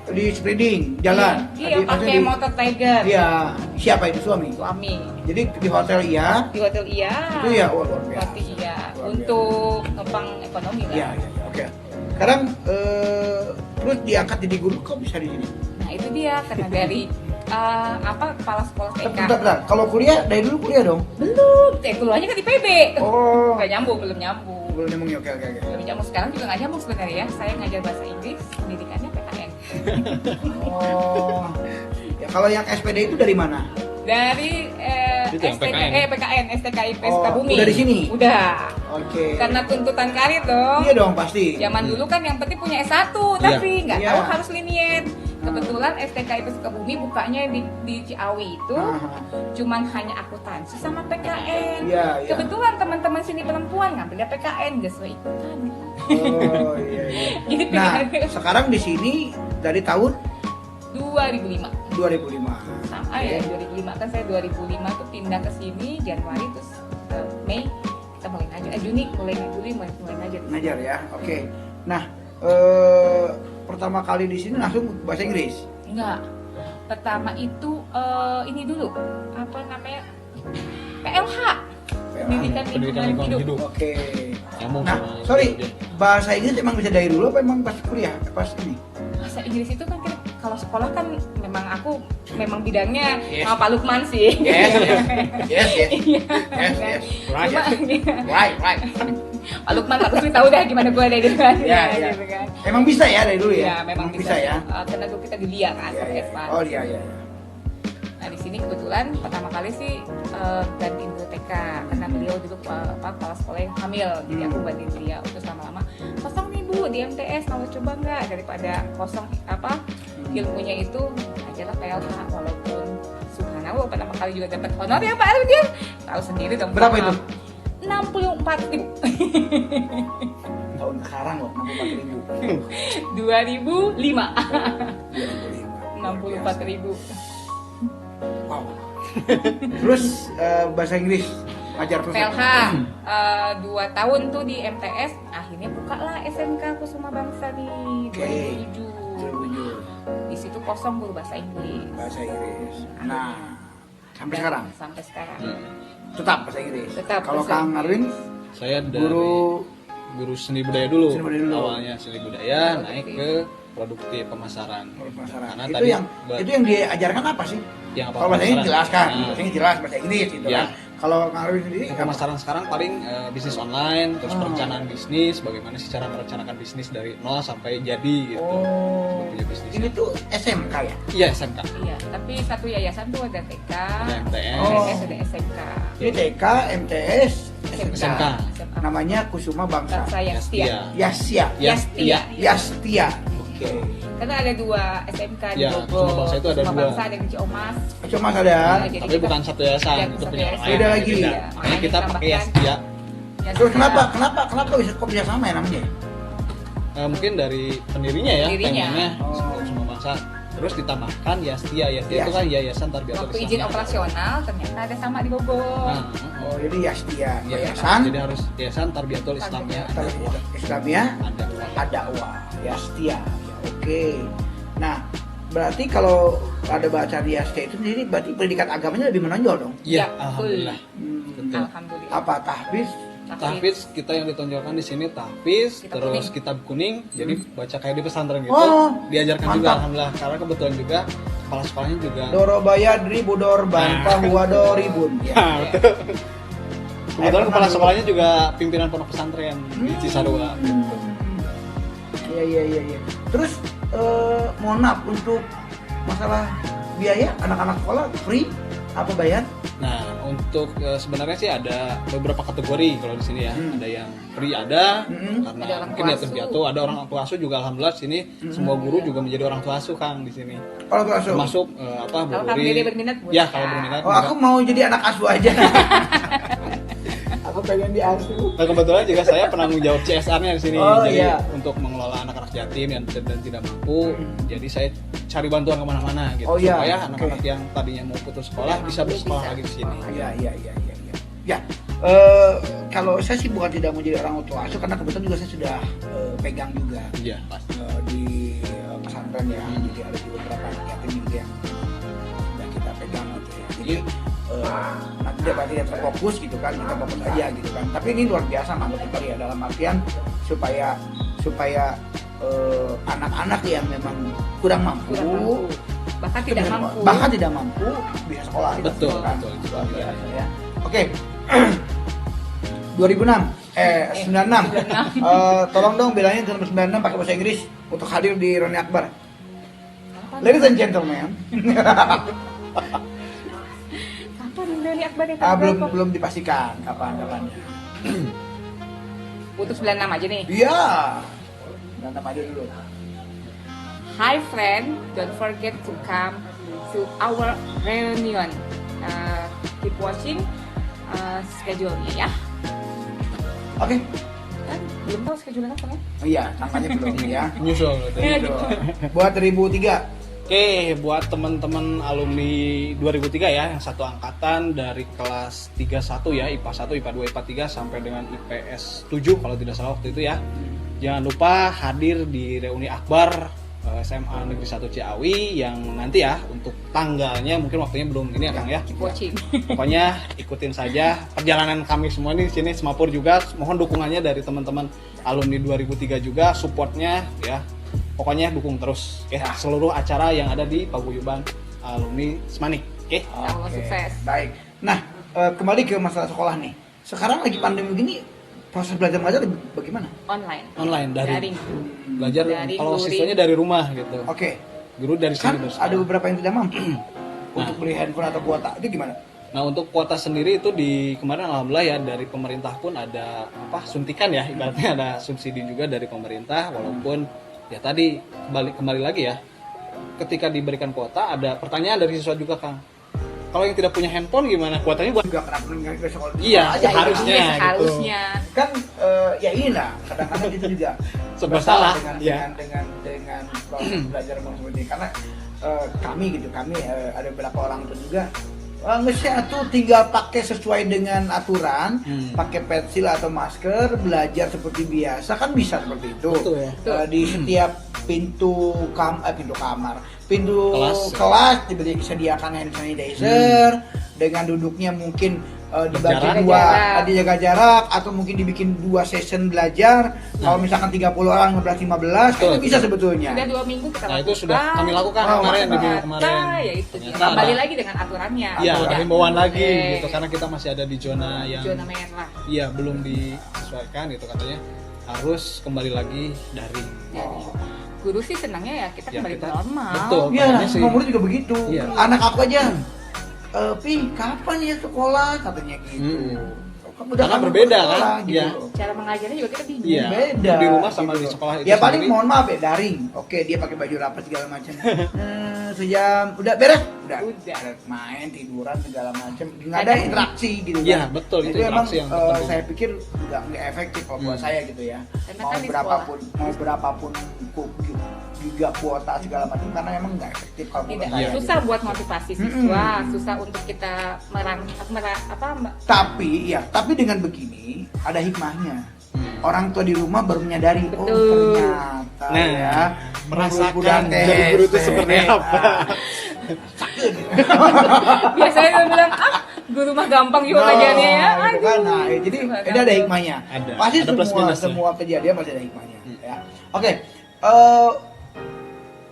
Di spreading jalan. Dia Tadi pakai maksudnya motor Tiger. Iya. Siapa itu suami? Suami. Jadi di hotel iya. Di hotel iya. Itu ya luar biasa. Roti iya. Luar Untuk numpang ekonomi lah. Iya, iya, iya. Oke. Sekarang terus diangkat jadi guru kok bisa di sini? Nah itu dia karena dari kepala sekolah TK. Bentar. Kalau kuliah dari dulu kuliah dong? Belum. Keluarnya kan di PB. Oh. Nggak nyambung, belum nyambung. Belum nyambung ya, oke. Belum nyambung sekarang juga nggak nyambung sebenarnya ya. Saya ngajar bahasa Inggris, pendidikannya PKN. Oh. Ya kalau yang SPD itu dari mana? Dari Itu yang PKN, STKIP Oh, Sukabumi. udah di sini? Udah. Oke. Karena tuntutan karir dong. Iya dong pasti. Zaman dulu kan yang penting punya S1, tapi nggak Iya. tahu harus linier. Kebetulan STKIP Sukabumi bukanya di Ciawi itu cuman hanya akuntansi sama PKN. Iya, iya. Kebetulan teman-teman sini perempuan ngambilnya PKN, gak sesuai ikutan. Oh iya iya. Gitu Nah, kan. sekarang di sini dari tahun 2005. 2005. Sama ya, 2005 kan saya 2005 tuh pindah ke sini Januari terus Mei kita mulai ngajar. Juni mulai ngajar. Ngajar ya. Oke. Nah, pertama kali di sini langsung bahasa Inggris. Enggak. Pertama itu ini dulu. Apa namanya? PLH. Pendidikan lingkungan hidup. Oke. Nyambung Nah, sama sorry, kerja. bahasa Inggris emang bisa dari dulu apa emang pas kuliah? Pas ini? Bahasa Inggris itu kan kalau sekolah kan memang bidangnya Yes. sama Pak Lukman sih. Yes. Yes. Iya. Yes. Right. Right. Pak Lukman, Pak Kuswi tahu dah gimana gue deh gitu kan. Ya, Ya, ya. gitu kan. Emang bisa ya dari dulu Iya, ya? memang bisa ya. Karena dulu kita di LIA kan, Iya, sampai iya. S1. Oh iya. Nah di sini kebetulan pertama kali sih gantiin guru TK karena beliau dulu kepala sekolah yang hamil, jadi aku bantuin beliau. Terus lama-lama kosong nih Bu di MTS, mau coba nggak, daripada kosong ilmunya itu ajalah PLH, walaupun subhanallah pertama kali juga dapat honor ya Pak Arwin, tahu sendiri dong. Berapa itu? 64.000. Tahun sekarang loh, 64.000. 2005. 2005. 64.000. Wow. Terus bahasa Inggris ngajar terus. PLH 2 tahun tuh di MTS, akhirnya bukalah SMK Kusuma Bangsa nih 2007. Di situ kosong guru bahasa Inggris. Bahasa Inggris. Nah, sampai sekarang Sampai sekarang. tetap bahasa Inggris. Tetap Kalau bahasa Kang Arwin Saya dari guru seni budaya dulu. Seni budaya dulu. Awalnya seni budaya, naik ke produktif pemasaran. pemasaran. Karena Itu tadi itu yang diajarkan apa sih? yang apa Kalau bahasa Inggris pemasaran? jelaskan, Nah, bahasa Inggris jelas, bahasa Inggris gitu Ya. kan. Kalau Kang Arwin sendiri Untuk pemasaran sekarang paling bisnis online, terus Oh. perencanaan bisnis, bagaimana sih cara merencanakan bisnis dari nol sampai jadi gitu. Oh, Punya bisnis. ini tuh SMK ya? Iya, SMK. Iya, tapi satu yayasan tuh ada TK, Ada MTS. Oh. ada SMK. Ini TK, MTS, SMK. namanya Kusuma Bangsa. Bangsa Yastia. Yastia. Yastia. Yastia. Oke. Karena ada 2 SMK di Ya, Bogor. Kusuma Bangsa itu ada Kusuma 2. Bangsa ada di Ciomas. Cuma ada. Jadi Tapi kita- bukan satu yayasan, Iya, itu satu punya orang yayasan. lain. Beda lagi. Beda. Iya. Makanya kita pakai Ditambahkan Yastia. Yastia. Terus kenapa kok bisa sama ya namanya? Mungkin dari pendirinya ya, Pendirinya. pengennya Oh. semua bangsa. Terus ditambahkan Yastia itu kan Yayasan Tarbiyatul Waktu izin Islamiyah. operasional ternyata ada sama di Bogor. Nah, Oh, jadi Yastia, ya, Yayasan jadi harus Yayasan Tarbiyatul Islamiyah. Islamiyah Ada. Yastia. Oke. Nah, berarti kalau ada baca di Yastia itu sendiri berarti pendidikan agamanya lebih menonjol dong. Iya, Ya, alhamdulillah. Hmm. Alhamdulillah. Apa tahfiz? Tahfiz kita yang ditonjolkan di sini tahfiz, Kitab terus kuning. kitab kuning, jadi baca kayak di pesantren gitu. Oh, Diajarkan juga mantap. alhamdulillah karena kebetulan juga kepala sekolahnya juga. Dorobaya dribudor bantah huwa ribun. Ya. Nah, betul. Kebetulan kepala dulu. sekolahnya juga pimpinan pondok pesantren di Cisarua. Iya. Terus mohon maaf untuk masalah biaya anak-anak sekolah free apa bayar? Nah, untuk sebenarnya sih ada beberapa kategori kalau di sini ya. Ada yang free ada, karena Ada orang mungkin tua yatim asuh. piatu, ada orang tua asuh juga alhamdulillah di sini semua guru juga menjadi orang tua asuh Kang di sini. Kalau nggak asuh. Termasuk Bu Kalau Kang Guri. Dede berminat, boleh. Ya, kalau berminat. Oh, aku mau jadi anak asuh aja. Aku pengen diasuh. Nah, kebetulan juga saya penanggung jawab CSR-nya di sini. Oh, Jadi iya. untuk mengelola anak-anak yatim dan tidak mampu, jadi saya cari bantuan kemana-mana gitu Oh, iya. supaya Oke. anak-anak yang tadinya mau putus sekolah bisa bersekolah lagi di sini. Iya. Ya, kalau saya sih bukan tidak mau jadi orang tua asuh karena kebetulan juga saya sudah pegang juga Iya, pasti. di pesantren ya. Jadi ada juga beberapa anak yatim juga yang sudah kita pegang gitu ya. Jadi nanti dia terfokus gitu kan, kita fokus aja gitu kan. Tapi ini luar biasa menurut kita ya, dalam artian supaya anak-anak yang memang kurang mampu, Bahkan tidak mampu. bisa sekolah gitu Betul, kan. betul. Luar biasa ya. Oke. 2006 96. Tolong dong bilangin tahun 96 pakai bahasa Inggris untuk hadir di Roni Akbar. Ladies and gentlemen. Kapan dari Akbar yang belum dipastikan kapan. Untuk 96 aja nih. Iya. Dan aja dulu. Hi friend, don't forget to come to our reunion. Keep watching schedule-nya ya. Oke. Kan belum tahu schedule apa kan? Oh iya, tanggalnya belum ya. Nyusul. Gitu. Buat 2003. Oke, buat teman-teman alumni 2003 ya, yang satu angkatan dari kelas 31 ya, IPA 1, IPA 2, IPA 3 sampai dengan IPS 7 kalau tidak salah waktu itu ya. Jangan lupa hadir di reuni Akbar SMA Negeri 1 Ciawi yang nanti ya untuk tanggalnya mungkin waktunya belum ini ya Kang ya. Keep watching. Pokoknya ikutin saja perjalanan kami semua ini di sini Semapur juga. Mohon dukungannya dari teman-teman alumni 2003 juga, supportnya ya. pokoknya dukung terus seluruh acara yang ada di paguyuban alumni Semanik. Oke. Semoga sukses. Baik. Nah, kembali ke masalah sekolah nih. Sekarang lagi pandemi begini, proses belajar mengajar bagaimana? Online Daring. Daring. Belajar Daring, kalau luring. siswanya dari rumah gitu. Oke. Guru dari Kan sini ada beberapa yang tidak mampu untuk beli handphone atau kuota. Itu gimana? Nah, untuk kuota sendiri itu di kemarin alhamdulillah ya dari pemerintah pun ada suntikan ya, ibaratnya ada subsidi juga dari pemerintah, walaupun ya tadi kembali lagi ya. Ketika diberikan kuota ada pertanyaan dari siswa juga, Kang. Kalau yang tidak punya handphone gimana? Kuotanya buat Juga kenapa nggak ke sekolah? Iya, aja seharusnya. Iya, seharusnya. Kan ya inilah kadang-kadang itu juga Serba salah. dengan proses belajar seperti ini. Karena kami ada beberapa orang pun juga nge-share tuh tinggal pakai sesuai dengan aturan, pakai pensil atau masker, belajar seperti biasa kan bisa seperti itu. Betul ya. Di setiap pintu kamar, pintu Kelas. kelas disediakan hand sanitizer, dengan duduknya mungkin dibagi Jarak. dua, dijaga jarak, atau mungkin dibikin 2 session belajar. Kalau misalkan 30 orang, 15 Betul. itu bisa sebetulnya. Sudah 2 minggu kita Nah, lakukan. itu sudah kami lakukan kemarin di minggu kemarin. Ya itu dia. Ternyata Kembali ada- lagi dengan aturannya. Iya, Tidak himbauan lagi boleh. gitu karena kita masih ada di zona yang Zona merah. iya belum disesuaikan gitu katanya harus kembali lagi daring. Guru sih senangnya ya kita Ya, kembali kita- ke normal. betul. Iya, Makanya sih. semua murid juga begitu. Iya. Anak aku aja, Pi, kapan ya sekolah? Katanya gitu. Kamu udah Karena kamu berbeda, sekolah, kan? gitu. Iya. Cara mengajarnya juga kita bingung. Iya. Beda. Di rumah sama di sekolah itu Ya paling sendiri. mohon maaf ya daring. Oke, dia pakai baju rapat segala macam. Sejam udah beres, udah. Udah. Main tiduran segala macam. Nggak ada interaksi gitu kan. Iya, betul, itu emang interaksi yang terpenting. saya pikir nggak efektif kalau buat saya gitu ya. Karena Mau kan di berapapun juga kuota segala macam karena emang nggak efektif kalau Tidak, buat saya. susah gitu. buat motivasi siswa, susah untuk kita Tapi dengan begini ada hikmahnya. Orang tua di rumah baru menyadari, oh Betul. ternyata Nah, ya merasakan guru-guru dari guru itu tes, seperti tes, apa. biasanya dia bilang guru mah gampang juga ngajarnya ya. gitu kan. Nah, jadi ini ada hikmahnya. Ada. Pasti Ada plus minusnya. semua kejadian pasti ada hikmahnya. Ya. Oke,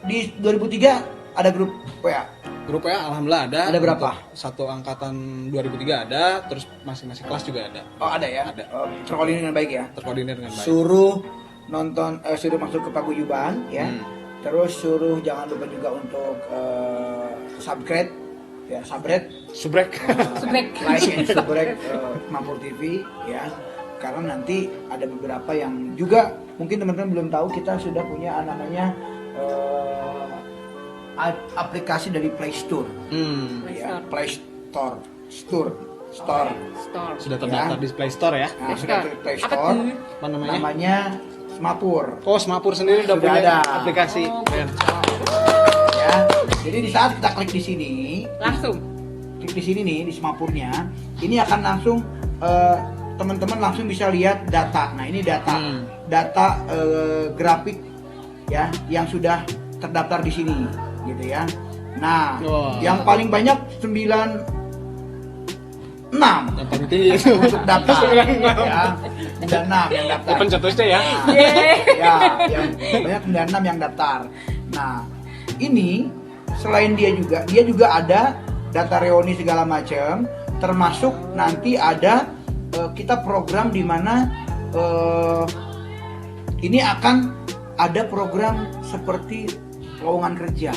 di 2003 ada grup WA. Grup ya alhamdulillah ada. Ada berapa? Untuk satu angkatan 2003 ada, terus masing-masing kelas juga ada. Oh ada ya. Ada. Terkoordinir dengan baik ya. Terkoordinir dengan baik. Suruh suruh masuk ke paguyuban ya. Hmm. Terus suruh jangan lupa juga untuk subscribe ya, subscribe Subrek. Subrek. like and subscribe Mampur TV ya. Karena nanti ada beberapa yang juga mungkin teman-teman belum tahu kita sudah punya namanya aplikasi dari Play Store. Play Ya, Store. Play Store. Store. Store. Sudah terdaftar di Play Store ya. Nah, Play sudah Store. di Play Apa Store. tuh? Apa namanya? Namanya Semapur. Oh, Semapur sendiri udah Sudah punya ada. aplikasi. Oh, Keren. Ya. Jadi di saat kita klik di sini, langsung. klik di sini nih di Semapurnya, ini akan langsung teman-teman langsung bisa lihat data. Nah, ini data. Data grafik ya yang sudah terdaftar di sini gitu ya. Nah, Wah. yang paling banyak 96 Yang paling tinggi itu. untuk daftar ya. 96 yang daftar. Pencet terusnya ya. Ya, yang banyak 96 yang daftar. Nah, ini selain dia juga ada data reuni segala macam, termasuk nanti ada kita program di mana ini akan ada program seperti lowongan kerja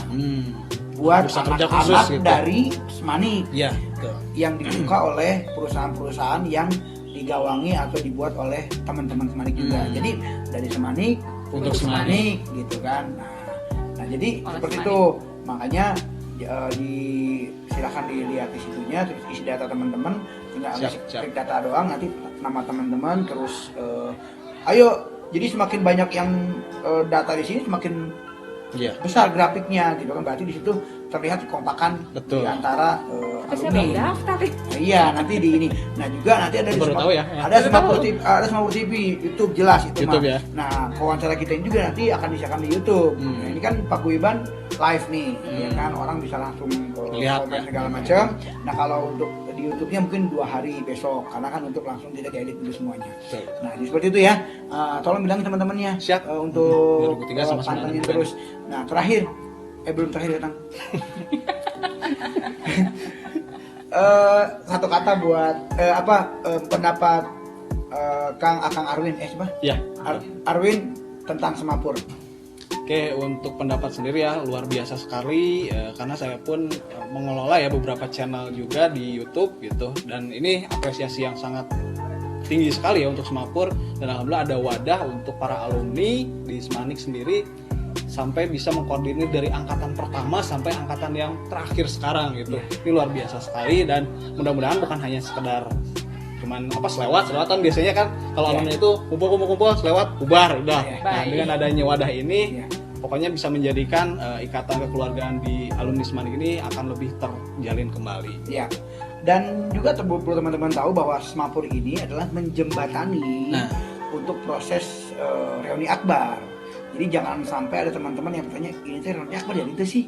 buat Bursa kerja anak-anak khusus gitu. dari Semanik Iya, betul. yang dibuka oleh perusahaan-perusahaan yang digawangi atau dibuat oleh teman-teman Semanik juga. Jadi dari Semanik Untuk untuk Semanik gitu kan. Nah jadi Oleh seperti Semanik. itu. Makanya silakan dilihat di situnya, terus isi data teman-teman, tinggal Siap. klik data doang, nanti nama teman-teman, terus ayo. Jadi semakin banyak yang data di sini semakin Iya. besar grafiknya gitu kan, berarti di situ terlihat kekompakan Betul. di antara Terus saya belum alumni. daftar nih. Nah, iya, nanti di ini. Nah, juga nanti ada di Baru tahu ya. Ada Semapur TV, ada Semapur TV, YouTube jelas itu YouTube mah. ya. Nah, wawancara kita ini juga nanti akan disiarkan di YouTube. Hmm. Nah, ini kan Pak Guiban live nih, ya kan orang bisa langsung Lihat, komen ya. segala macam. Nah, kalau untuk di YouTube-nya mungkin 2 hari besok, karena kan untuk langsung tidak diedit dulu semuanya. Betul. Nah, jadi seperti itu ya. Tolong bilangin teman-temannya. Siap. Untuk 2003 sama pantengin 99. terus. Nah, terakhir, belum terakhir datang. Satu kata buat pendapat Akang Arwin, siapa? Ya. Arwin tentang Semapur. Oke, untuk pendapat sendiri ya luar biasa sekali karena saya pun mengelola ya beberapa channel juga di YouTube gitu, dan ini apresiasi yang sangat tinggi sekali ya untuk Semapur, dan alhamdulillah ada wadah untuk para alumni di Semanik sendiri sampai bisa mengkoordinir dari angkatan pertama sampai angkatan yang terakhir sekarang gitu. Ini luar biasa sekali, dan mudah-mudahan bukan hanya sekedar cuman selewatan biasanya kan kalau alumni itu kumpul selewat bubar udah. Nah, dengan adanya wadah ini pokoknya bisa menjadikan ikatan kekeluargaan di alumni Semanik ini akan lebih terjalin kembali. Ya. Dan juga perlu teman-teman tahu bahwa Semapur ini adalah menjembatani untuk proses reuni akbar. Jadi jangan sampai ada teman-teman yang bertanya, ini teh reuni akbar jadi itu sih.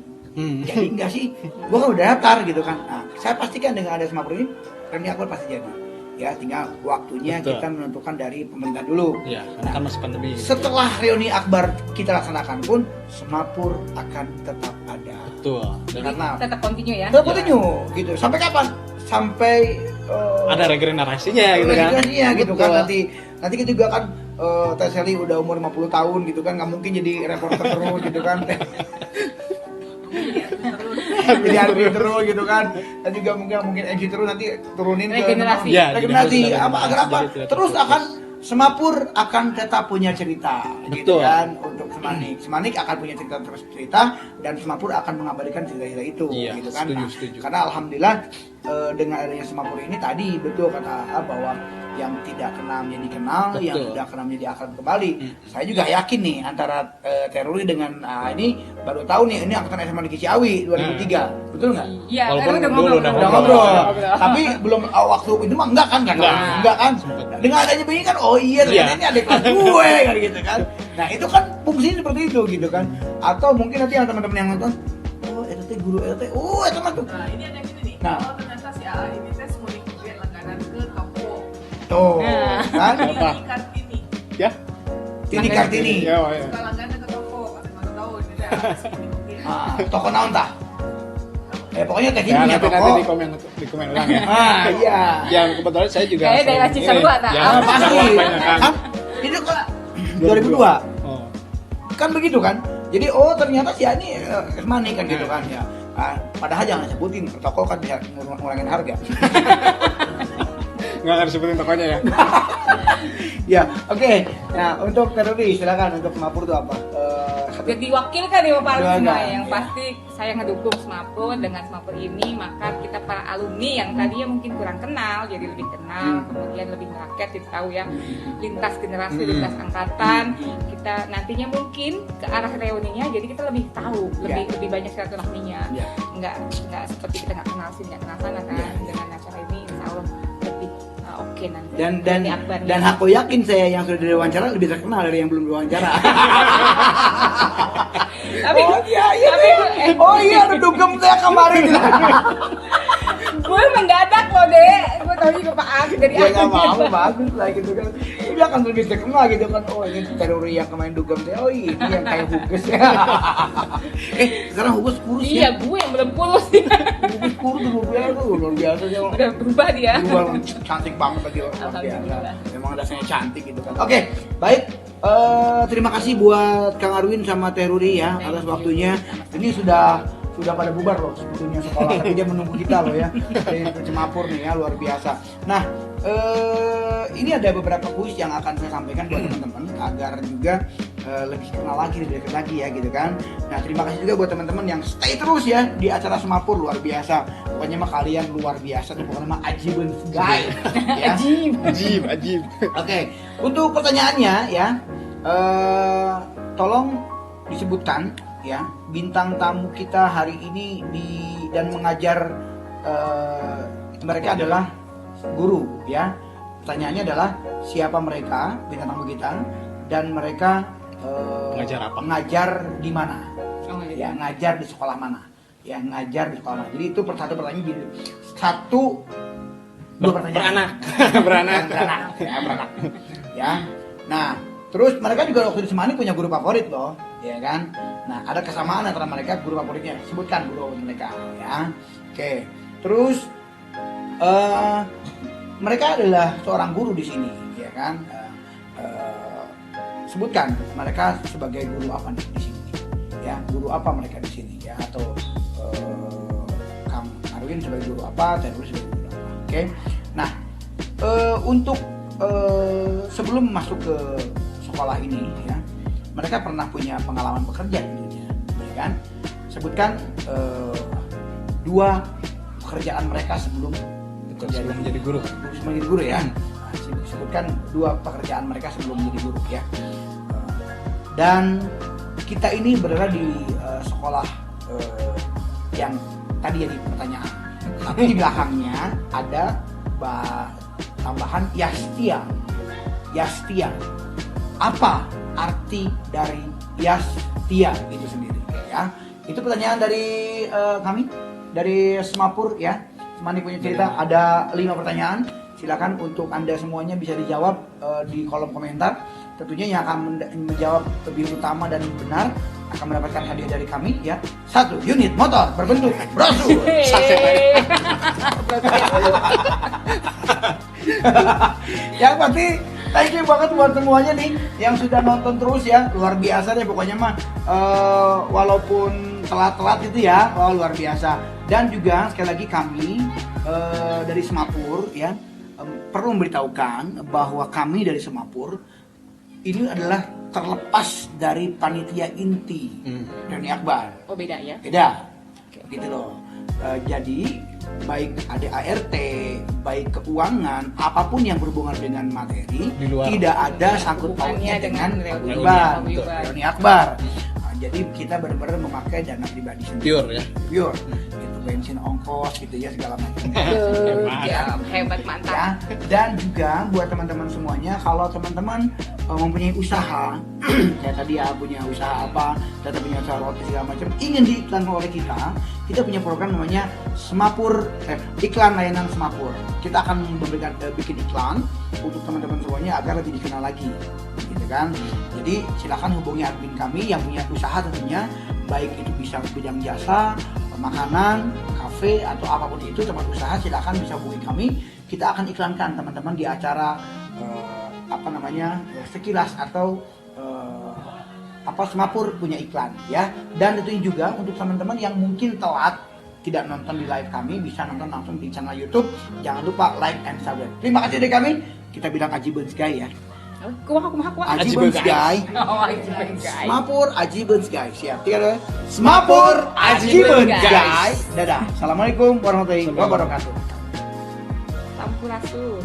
Jadi enggak sih? Gua kan udah daftar gitu kan. Nah, saya pastikan dengan ada Semapur ini reuni akbar pasti jadi. Ya, tinggal waktunya kita menentukan dari pemerintah dulu. Ya, karena kan masih pandemi. Setelah reuni akbar kita laksanakan pun, Semapur akan tetap ada. Betul. Karena tetap continue ya. tetap continue gitu. Sampai kapan? Sampai ada regenerasinya gitu kan. Regenerasinya gitu kan. Nanti kita juga kan Teh Sally udah umur 50 tahun gitu kan, nggak mungkin jadi reporter terus gitu kan. Jadi artis terus gitu kan, dan juga mungkin MC terus nanti turunin regenerasi. Regenerasi agar apa? Terus akan Semapur akan tetap punya cerita, gitu kan, untuk Semanik akan punya cerita dan Semapur akan mengabadikan cerita-cerita itu, gitu kan. Setuju. Karena alhamdulillah dengan adanya Semapur ini tadi betul kata A bahwa yang tidak kenal menjadi kenal, yang tidak kenal menjadi akrab kembali. Saya juga yakin nih antara Teruri dengan ini baru tahu nih ini angkatan SMA Negeri Ciawi 2003, betul nggak? Iya, walaupun udah dulu ngobrol. udah Ngobrol. Tapi belum waktu itu mah enggak kan? Enggak kan? Dengan adanya begini kan, oh iya ternyata ini adik kelas gue kan gitu kan. Nah itu kan fungsinya seperti itu gitu kan. Atau mungkin nanti yang teman-teman yang nonton, oh itu teh guru itu teh, itu mah tuh. Nah ini ada yang gini nih, Nah. oh ternyata si AA ini tes mau juga langganan ke toko Tuh, kan? Apa? Tini Kartini. Ya. Tini Kartini. Ya. Suka langganan ke toko, pas mau tahu ini teh si Tini Kartini. Toko naon tah? Pokoknya teh Ya, punya nanti toko. di komen ulang ya. Iya. Ya, kebetulan saya juga Kayaknya daerah Cisarua, tak? Ya, Pasti. kebanyakan. Kan? Itu kan 2002. Oh. Kan begitu kan? Jadi ternyata si ini Semanik kan gitu kan ya. Padahal jangan sebutin toko kan bisa ngurangin harga. Nggak akan disebutin tokonya ya. Ya, oke. Nah, untuk Teruri silakan untuk Semapur itu apa? Jadi diwakilkan ya Pak Arwin semua, yang ya. pasti saya ngedukung Semapur. Dengan Semapur ini maka kita para alumni yang tadinya mungkin kurang kenal jadi lebih kenal, kemudian lebih merakyat, jadi tahu ya lintas generasi, lintas angkatan. Kita nantinya mungkin ke arah reuninya, jadi kita lebih tahu, lebih banyak silaturahminya. Nggak seperti kita nggak kenal sini nggak kenal sana kan. Dengan acara ini insya Allah lebih oke nanti. Dan aku yakin saya yang sudah diwawancara lebih terkenal dari yang belum diwawancara. Tapi ada dugem saya kemarin. gue mendadak loh dek, gue tahu juga Pak Arwin dari Ya nggak mau, bagus lah gitu kan. Dia akan lebih terkenal gitu kan. Oh ini Teruri yang kemarin dugem saya. Oh ini yang kayak Huges ya. Sekarang Huges kurus Iya, ya. gue yang belum kurus sih. Huges kurus tuh luar biasa dia. Udah berubah dia. Cantik banget lagi luar biasa. Alhamdulillah. Memang dasarnya cantik gitu kan. Oke, baik. Terima kasih buat Kang Arwin sama Teruri ya atas waktunya. Ini sudah pada bubar loh sebetulnya sekolah, tapi dia menunggu kita loh ya dari Semapur nih ya, luar biasa. Nah, ini ada beberapa kuis yang akan saya sampaikan buat teman-teman agar juga lebih kenal lagi, lebih dekat lagi ya gitu kan. Nah, terima kasih juga buat teman-teman yang stay terus ya di acara Semapur, luar biasa. Pokoknya mah kalian luar biasa nih, pokoknya mah ajibun guys. Ya. Ajib. Oke, untuk pertanyaannya ya, tolong disebutkan ya bintang tamu kita hari ini dan mengajar mereka adalah guru ya. Pertanyaannya adalah siapa mereka bintang tamu kita dan mereka Ngajar apa? Ngajar di mana? Oh, Ya, ngajar di sekolah mana? Ya, ngajar di sekolah mana? Jadi itu satu pertanyaan gini. Satu Dua pertanyaan. Beranak. Beranak. Ya. Nah, terus mereka juga waktu di Semani punya guru favorit loh, ya kan? Nah, ada kesamaan antara mereka guru favoritnya. Sebutkan guru favorit mereka, ya. Oke. Terus mereka adalah seorang guru di sini, ya kan? Sebutkan mereka sebagai guru apa nih di sini, ya? Guru apa mereka di sini, ya? Atau Kang Arwin sebagai guru apa, Terus sebagai guru apa? Oke. Nah, untuk sebelum masuk ke sekolah ini, ya, mereka pernah punya pengalaman bekerja tentunya, ya kan? Sebutkan 2 pekerjaan mereka sebelum menjadi guru. Sebelum menjadi guru ya. Nah, sebutkan 2 pekerjaan mereka sebelum menjadi guru ya. Dan kita ini berada di sekolah yang tadi jadi pertanyaan. Tapi di belakangnya ada tambahan Yastia. Yastia. Apa arti dari Yastia itu sendiri ya? Itu pertanyaan dari kami dari Semapur ya. Semani punya cerita ada 5 pertanyaan. Silakan untuk Anda semuanya bisa dijawab di kolom komentar. Tentunya yang akan menjawab lebih utama dan benar akan mendapatkan hadiah dari kami ya. 1 unit motor berbentuk brosur. Yang pasti thank you banget buat semuanya nih yang sudah nonton terus ya, luar biasa deh pokoknya mah walaupun telat-telat itu ya, luar biasa. Dan juga sekali lagi kami dari Semapur ya perlu memberitahukan bahwa kami dari Semapur ini adalah terlepas dari panitia inti Reuni Akbar. Oh beda ya? Beda, gitu loh. Jadi baik ADART, baik keuangan, apapun yang berhubungan dengan materi, tidak ada sangkut pautnya dengan Reuni Akbar. Nah, jadi kita benar-benar memakai dana pribadi sendiri. Pure ya. Pure. Gitu, bensin ongkos gitu ya segala macam. Hebat mantap. Ya. Dan juga buat teman-teman semuanya, kalau teman-teman mempunyai usaha, kayak tadi ya punya usaha apa, dan punya usaha roti segala macam, ingin diiklankan oleh kita punya program namanya Semapur iklan layanan Semapur. Kita akan memberikan bikin iklan untuk teman-teman semuanya agar lebih dikenal lagi, gitu kan. Jadi silakan hubungi admin kami yang punya usaha tentunya, baik itu bisa bidang jasa, makanan, kafe atau apapun itu tempat usaha, silakan bisa hubungi kami. Kita akan iklankan teman-teman di acara sekilas atau Semapur punya iklan ya. Dan tentunya juga untuk teman-teman yang mungkin telat tidak nonton di live kami, bisa nonton langsung di channel YouTube. Jangan lupa like and subscribe. Terima kasih dari kami. Kita bilang Ajibens Guy ya. Kumaha. Ajibens Guy. Oh, Ajibens Guy. Semapur Ajibens Guy. Siap. 3 Semapur Ajibens Guy. Dadah. Assalamualaikum warahmatullahi wabarakatuh. Sampurasun.